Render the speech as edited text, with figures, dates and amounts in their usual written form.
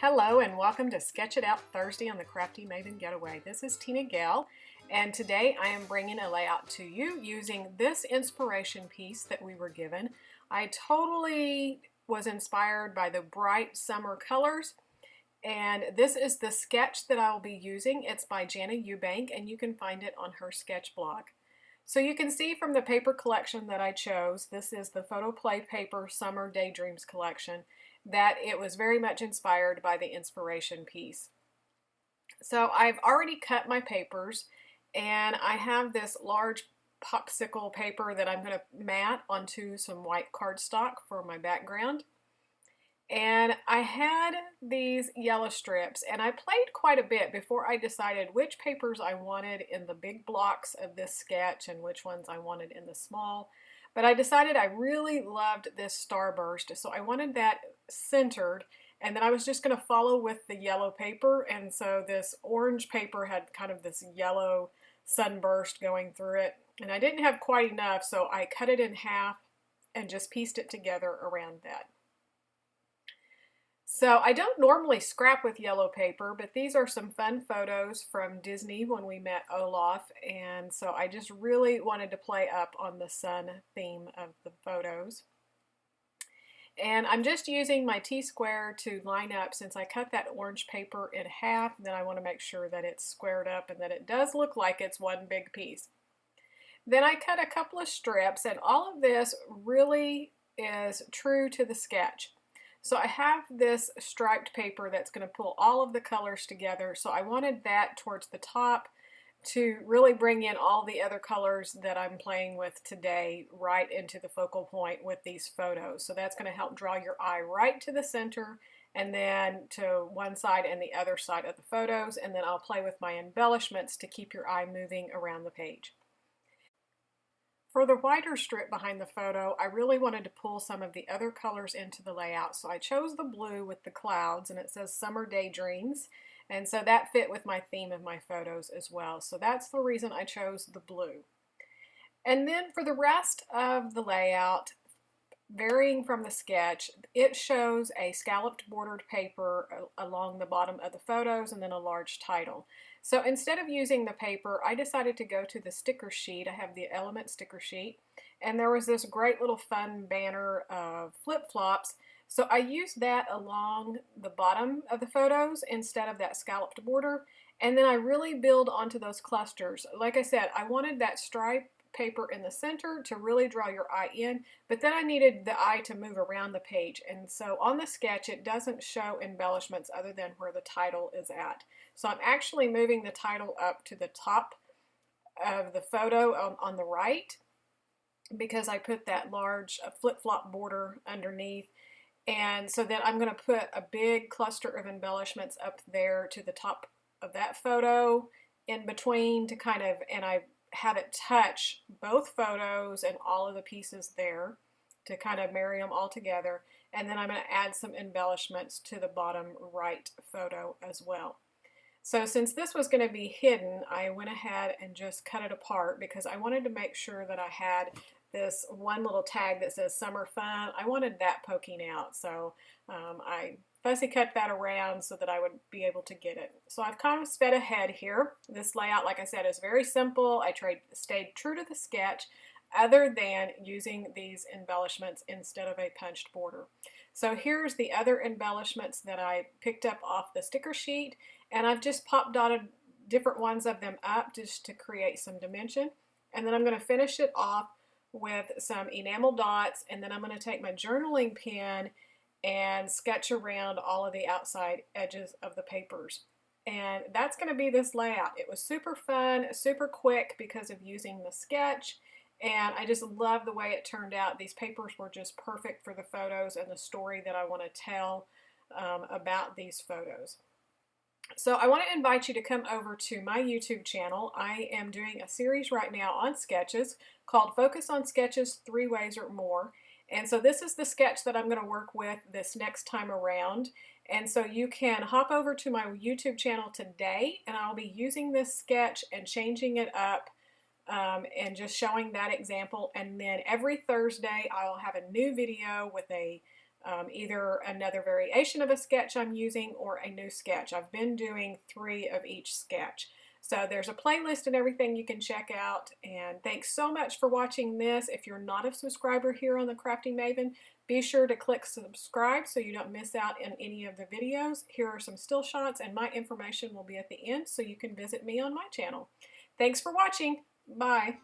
Hello and welcome to Sketch It Out Thursday on the Crafty Maven Getaway. This is TinaGale, and today I am bringing a layout to you using this inspiration piece that we were given. I totally was inspired by the bright summer colors, and this is the sketch that I will be using. It's by Jana Eubank, and you can find it on her sketch blog. So you can see from the paper collection that I chose, this is the Photo Play Paper Summer Daydreams collection, that it was very much inspired by the inspiration piece. So I've already cut my papers, and I have this large popsicle paper that I'm going to mat onto some white cardstock for my background. And I had these yellow strips, and I played quite a bit before I decided which papers I wanted in the big blocks of this sketch and which ones I wanted in the small. But I decided I really loved this starburst, so I wanted that centered, and then I was just going to follow with the yellow paper, and so this orange paper had kind of this yellow sunburst going through it, and I didn't have quite enough, so I cut it in half and just pieced it together around that. So I don't normally scrap with yellow paper, but these are some fun photos from Disney when we met Olaf, and so I just really wanted to play up on the sun theme of the photos. And I'm just using my T-square to line up, since I cut that orange paper in half, then I want to make sure that it's squared up and that it does look like it's one big piece. Then I cut a couple of strips, and all of this really is true to the sketch. So I have this striped paper that's going to pull all of the colors together, so I wanted that towards the top to really bring in all the other colors that I'm playing with today right into the focal point with these photos. So that's going to help draw your eye right to the center and then to one side and the other side of the photos, and then I'll play with my embellishments to keep your eye moving around the page. For the wider strip behind the photo, I really wanted to pull some of the other colors into the layout, so I chose the blue with the clouds, and it says Summer Daydreams, and so that fit with my theme of my photos as well. So that's the reason I chose the blue. And then for the rest of the layout, varying from the sketch, it shows a scalloped bordered paper along the bottom of the photos and then a large title. So instead of using the paper, I decided to go to the sticker sheet. I have the Element sticker sheet, and there was this great little fun banner of flip-flops. So I used that along the bottom of the photos instead of that scalloped border, and then I really build onto those clusters. Like I said, I wanted that stripe paper in the center to really draw your eye in, but then I needed the eye to move around the page, and so on the sketch it doesn't show embellishments other than where the title is at. So I'm actually moving the title up to the top of the photo on the right, because I put that large flip-flop border underneath, and so then I'm going to put a big cluster of embellishments up there to the top of that photo in between to kind of, and I have it touch both photos and all of the pieces there to kind of marry them all together, and then I'm going to add some embellishments to the bottom right photo as well. So since this was going to be hidden, I went ahead and just cut it apart because I wanted to make sure that I had this one little tag that says Summer Fun. I wanted that poking out, so I fussy cut that around so that I would be able to get it. So I've kind of sped ahead here. This layout, like I said, is very simple. I stayed true to the sketch, other than using these embellishments instead of a punched border. So here's the other embellishments that I picked up off the sticker sheet, and I've just pop dotted different ones of them up just to create some dimension. And then I'm going to finish it off with some enamel dots, and then I'm going to take my journaling pen and sketch around all of the outside edges of the papers. And that's going to be this layout. It was super fun, super quick because of using the sketch, and I just love the way it turned out. These papers were just perfect for the photos and the story that I want to tell about these photos. So I want to invite you to come over to my YouTube channel. I am doing a series right now on sketches called Focus on Sketches 3 Ways or More. And so this is the sketch that I'm going to work with this next time around. And so you can hop over to my YouTube channel today, and I'll be using this sketch and changing it up and just showing that example. And then every Thursday I'll have a new video with a either another variation of a sketch I'm using or a new sketch. I've been doing 3 of each sketch. So there's a playlist and everything you can check out. And thanks so much for watching this. If you're not a subscriber here on the Crafty Maven, be sure to click subscribe so you don't miss out on any of the videos. Here are some still shots, and my information will be at the end so you can visit me on my channel. Thanks for watching. Bye.